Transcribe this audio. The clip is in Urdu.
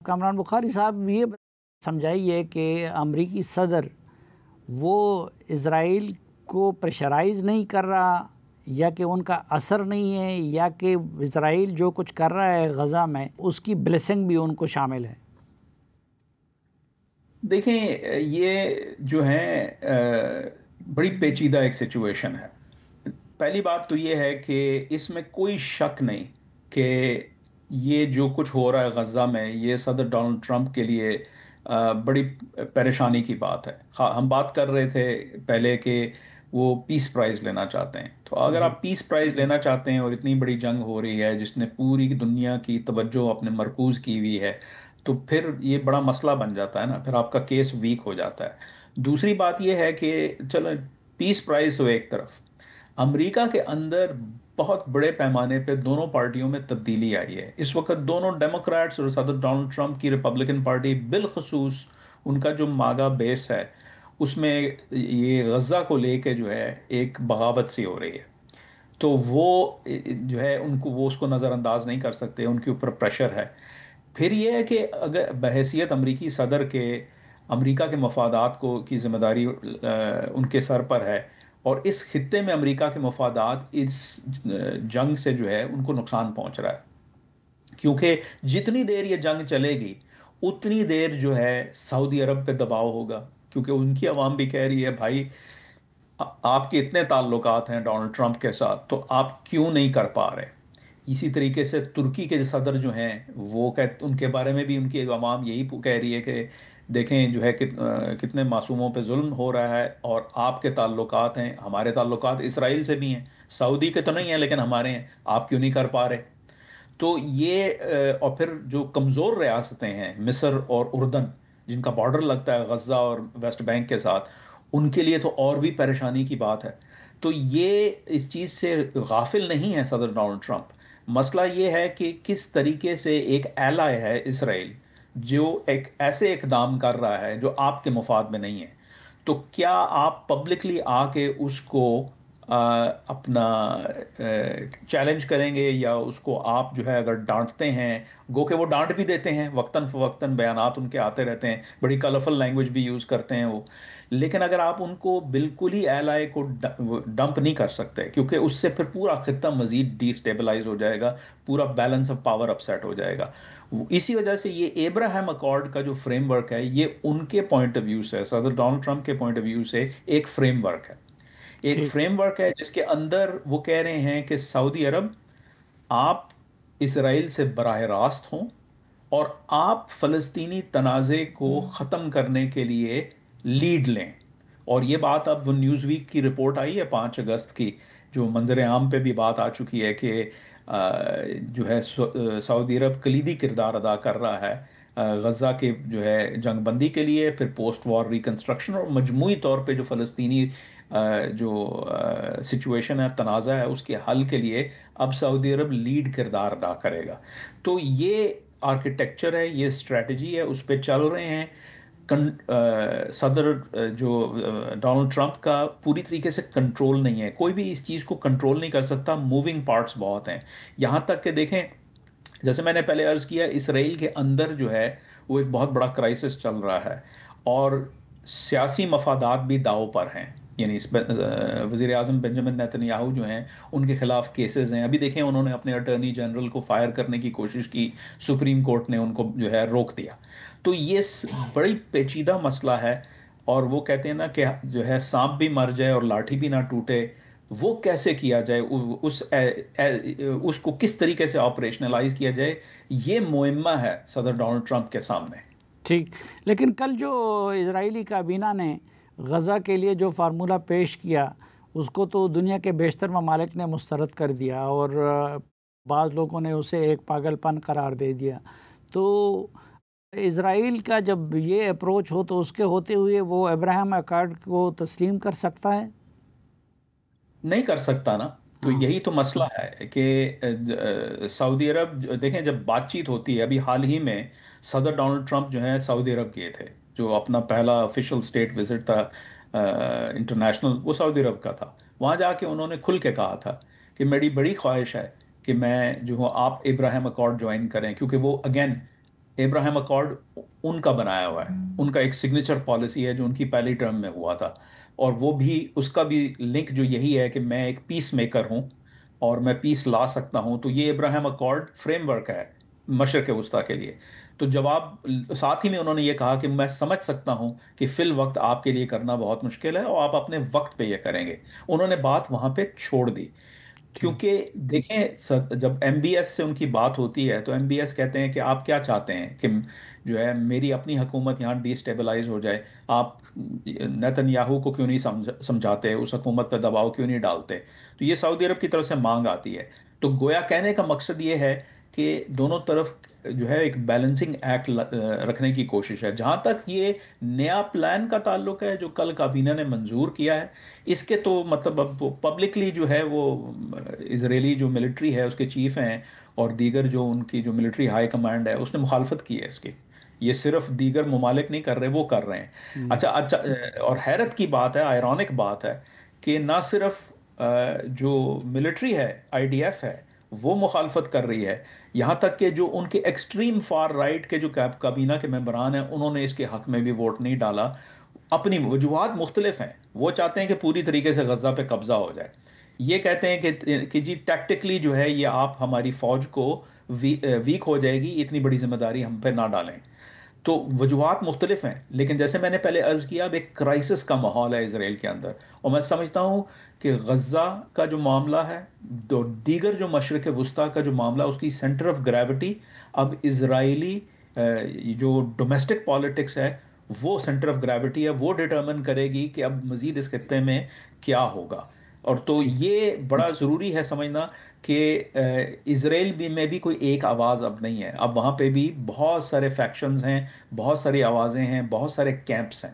کامران بخاری صاحب یہ سمجھائیے کہ امریکی صدر وہ اسرائیل کو پریشرائز نہیں کر رہا، یا کہ ان کا اثر نہیں ہے، یا کہ اسرائیل جو کچھ کر رہا ہے غزہ میں اس کی بلیسنگ بھی ان کو شامل ہے؟ دیکھیں یہ جو ہے بڑی پیچیدہ ایک سچویشن ہے۔ پہلی بات تو یہ ہے کہ اس میں کوئی شک نہیں کہ یہ جو کچھ ہو رہا ہے غزہ میں، یہ صدر ڈونلڈ ٹرمپ کے لیے بڑی پریشانی کی بات ہے۔ ہم بات کر رہے تھے پہلے کہ وہ پیس پرائز لینا چاہتے ہیں، تو اگر جی آپ پیس پرائز لینا چاہتے ہیں اور اتنی بڑی جنگ ہو رہی ہے جس نے پوری دنیا کی توجہ اپنے مرکوز کی ہوئی ہے، تو پھر یہ بڑا مسئلہ بن جاتا ہے نا، پھر آپ کا کیس ویک ہو جاتا ہے۔ دوسری بات یہ ہے کہ چلو پیس پرائز تو ایک طرف، امریکہ کے اندر بہت بڑے پیمانے پہ دونوں پارٹیوں میں تبدیلی آئی ہے۔ اس وقت دونوں ڈیموکریٹس اور صدر ڈونلڈ ٹرمپ کی ریپبلکن پارٹی، بالخصوص ان کا جو ماگا بیس ہے، اس میں یہ غزہ کو لے کے جو ہے ایک بغاوت سی ہو رہی ہے۔ تو وہ جو ہے ان کو، وہ اس کو نظر انداز نہیں کر سکتے، ان کے اوپر پریشر ہے۔ پھر یہ ہے کہ اگر بحیثیت امریکی صدر کے امریکہ کے مفادات کو کی ذمہ داری ان کے سر پر ہے، اور اس خطے میں امریکہ کے مفادات اس جنگ سے جو ہے ان کو نقصان پہنچ رہا ہے، کیونکہ جتنی دیر یہ جنگ چلے گی اتنی دیر جو ہے سعودی عرب پہ دباؤ ہوگا، کیونکہ ان کی عوام بھی کہہ رہی ہے بھائی آپ کے اتنے تعلقات ہیں ڈونلڈ ٹرمپ کے ساتھ، تو آپ کیوں نہیں کر پا رہے؟ اسی طریقے سے ترکی کے صدر جو ہیں وہ ان کے بارے میں بھی ان کی عوام یہی کہہ رہی ہے کہ دیکھیں جو ہے کتنے معصوموں پہ ظلم ہو رہا ہے، اور آپ کے تعلقات ہیں، ہمارے تعلقات اسرائیل سے بھی ہیں، سعودی کے تو نہیں ہیں لیکن ہمارے ہیں، آپ کیوں نہیں کر پا رہے؟ تو یہ اور پھر جو کمزور ریاستیں ہیں مصر اور اردن، جن کا بارڈر لگتا ہے غزہ اور ویسٹ بینک کے ساتھ، ان کے لیے تو اور بھی پریشانی کی بات ہے۔ تو یہ اس چیز سے غافل نہیں ہے صدر ڈونلڈ ٹرمپ۔ مسئلہ یہ ہے کہ کس طریقے سے ایک ایلائی ہے اسرائیل، جو ایک ایسے اقدام کر رہا ہے جو آپ کے مفاد میں نہیں ہے، تو کیا آپ پبلکلی آ کے اس کو اپنا چیلنج کریں گے، یا اس کو آپ جو ہے اگر ڈانٹتے ہیں، گو کہ وہ ڈانٹ بھی دیتے ہیں وقتاً فوقتاً، بیانات ان کے آتے رہتے ہیں، بڑی کلرفل لینگویج بھی یوز کرتے ہیں وہ، لیکن اگر آپ ان کو بالکل ہی ایلائی کو ڈمپ نہیں کر سکتے، کیونکہ اس سے پھر پورا خطہ مزید ڈی اسٹیبلائز ہو جائے گا، پورا بیلنس آف پاور اپسیٹ ہو جائے گا۔ اسی وجہ سے یہ ابراہیم اکارڈ کا جو فریم ورک ہے، یہ ان کے پوائنٹ آف ویو سے، صدر ڈونلڈ ٹرمپ کے پوائنٹ آف ویو سے ایک فریم ورک ہے، ایک ٹھیک۔ فریم ورک ہے جس کے اندر وہ کہہ رہے ہیں کہ سعودی عرب، آپ اسرائیل سے براہ راست ہوں، اور آپ فلسطینی تنازع کو ختم کرنے کے لیے لیڈ لیں۔ اور یہ بات اب وہ نیوز ویک کی رپورٹ آئی ہے 5 اگست کی، جو منظر عام پہ بھی بات آ چکی ہے کہ جو ہے سعودی عرب کلیدی کردار ادا کر رہا ہے غزہ کے جو ہے جنگ بندی کے لیے، پھر پوسٹ وار ریکنسٹرکشن، اور مجموعی طور پہ جو فلسطینی جو سچویشن ہے، تنازع ہے، اس کے حل کے لیے اب سعودی عرب لیڈ کردار ادا کرے گا۔ تو یہ آرکیٹیکچر ہے، یہ اسٹریٹجی ہے، اس پہ چل رہے ہیں۔ صدر جو ڈونلڈ ٹرمپ کا پوری طریقے سے کنٹرول نہیں ہے، کوئی بھی اس چیز کو کنٹرول نہیں کر سکتا، موونگ پارٹس بہت ہیں۔ یہاں تک کہ دیکھیں، جیسے میں نے پہلے عرض کیا، اسرائیل کے اندر جو ہے وہ ایک بہت بڑا کرائسس چل رہا ہے، اور سیاسی مفادات بھی داؤ پر ہیں، یعنی وزیر اعظم بنجامن نیتن یاہو جو ہیں ان کے خلاف کیسز ہیں۔ ابھی دیکھیں انہوں نے اپنے اٹارنی جنرل کو فائر کرنے کی کوشش کی، سپریم کورٹ نے ان کو جو ہے روک دیا۔ تو یہ بڑی پیچیدہ مسئلہ ہے، اور وہ کہتے ہیں نا کہ جو ہے سانپ بھی مر جائے اور لاٹھی بھی نہ ٹوٹے، وہ کیسے کیا جائے، اس کو کس طریقے سے آپریشنلائز کیا جائے، یہ معمہ ہے صدر ڈونلڈ ٹرمپ کے سامنے۔ ٹھیک، لیکن کل جو اسرائیلی کابینہ نے غزہ کے لیے جو فارمولہ پیش کیا، اس کو تو دنیا کے بیشتر ممالک نے مسترد کر دیا، اور بعض لوگوں نے اسے ایک پاگل پن قرار دے دیا۔ تو اسرائیل کا جب یہ اپروچ ہو تو اس کے ہوتے ہوئے وہ ابراہیم اکارڈ کو تسلیم کر سکتا ہے؟ نہیں کر سکتا نا۔ تو ہاں یہی تو مسئلہ ہے کہ سعودی عرب، دیکھیں جب بات چیت ہوتی ہے، ابھی حال ہی میں صدر ڈونلڈ ٹرمپ جو ہیں سعودی عرب گئے تھے، جو اپنا پہلا آفیشیل اسٹیٹ وزٹ تھا انٹرنیشنل، وہ سعودی عرب کا تھا۔ وہاں جا کے انہوں نے کھل کے کہا تھا کہ میری بڑی خواہش ہے کہ میں جو ہوں آپ ابراہیم اکارڈ جوائن کریں، کیونکہ وہ اگین ابراہیم اکارڈ ان کا بنایا ہوا ہے، ان کا ایک سگنیچر پالیسی ہے جو ان کی پہلی ٹرم میں ہوا تھا، اور وہ بھی اس کا بھی لنک جو یہی ہے کہ میں ایک پیس میکر ہوں اور میں پیس لا سکتا ہوں، تو یہ ابراہیم اکارڈ فریم ورک ہے مشرق وسطیٰ کے لیے۔ تو جب آپ، ساتھ ہی میں انہوں نے یہ کہا کہ میں سمجھ سکتا ہوں کہ فی الوقت آپ کے لیے کرنا بہت مشکل ہے اور آپ اپنے وقت پہ یہ کریں گے، انہوں نے بات وہاں پہ چھوڑ دی۔ ٹھیک۔ کیونکہ دیکھیں جب ایم بی ایس سے ان کی بات ہوتی ہے تو ایم بی ایس کہتے ہیں کہ آپ کیا چاہتے ہیں کہ جو ہے میری اپنی حکومت یہاں ڈی اسٹیبلائز ہو جائے، آپ نیتن یاہو کو کیوں نہیں سمجھاتے، اس حکومت پہ دباؤ کیوں نہیں ڈالتے؟ تو یہ سعودی عرب کی طرف سے مانگ آتی ہے۔ تو گویا کہنے کا مقصد یہ ہے کہ دونوں طرف جو ہے ایک بیلنسنگ ایکٹ رکھنے کی کوشش ہے۔ جہاں تک یہ نیا پلان کا تعلق ہے جو کل کابینہ نے منظور کیا ہے، اس کے تو مطلب اب پبلکلی جو ہے وہ اسرائیلی جو ملٹری ہے اس کے چیف ہیں اور دیگر جو ان کی جو ملٹری ہائی کمانڈ ہے اس نے مخالفت کی ہے اس کی، یہ صرف دیگر ممالک نہیں کر رہے، وہ کر رہے ہیں۔ ہوں۔ اچھا اچھا، اور حیرت کی بات ہے، آئرونک بات ہے کہ نہ صرف جو ملٹری ہے، آئی ڈی ایف ہے، وہ مخالفت کر رہی ہے، یہاں تک کہ جو ان کے ایکسٹریم فار رائٹ کے جو کابینہ کے ممبران ہیں انہوں نے اس کے حق میں بھی ووٹ نہیں ڈالا۔ اپنی وجوہات مختلف ہیں، وہ چاہتے ہیں کہ پوری طریقے سے غزہ پہ قبضہ ہو جائے، یہ کہتے ہیں کہ جی ٹیکٹیکلی جو ہے یہ آپ ہماری فوج کو ویک ہو جائے گی، اتنی بڑی ذمہ داری ہم پہ نہ ڈالیں۔ تو وجوہات مختلف ہیں، لیکن جیسے میں نے پہلے عرض کیا اب ایک کرائسس کا ماحول ہے اسرائیل کے اندر، اور میں سمجھتا ہوں کہ غزہ کا جو معاملہ ہے، دیگر جو مشرق وسطیٰ کا جو معاملہ، اس کی سینٹر آف گریوٹی اب اسرائیلی جو ڈومیسٹک پالیٹکس ہے، وہ سینٹر آف گریوٹی ہے، وہ ڈٹرمن کرے گی کہ اب مزید اس خطے میں کیا ہوگا۔ اور تو ٹھیک۔ یہ بڑا ضروری ہے سمجھنا کہ اسرائیل بھی میں بھی کوئی ایک آواز اب نہیں ہے، اب وہاں پہ بھی بہت سارے فیکشنز ہیں، بہت ساری آوازیں ہیں، بہت سارے کیمپس ہیں۔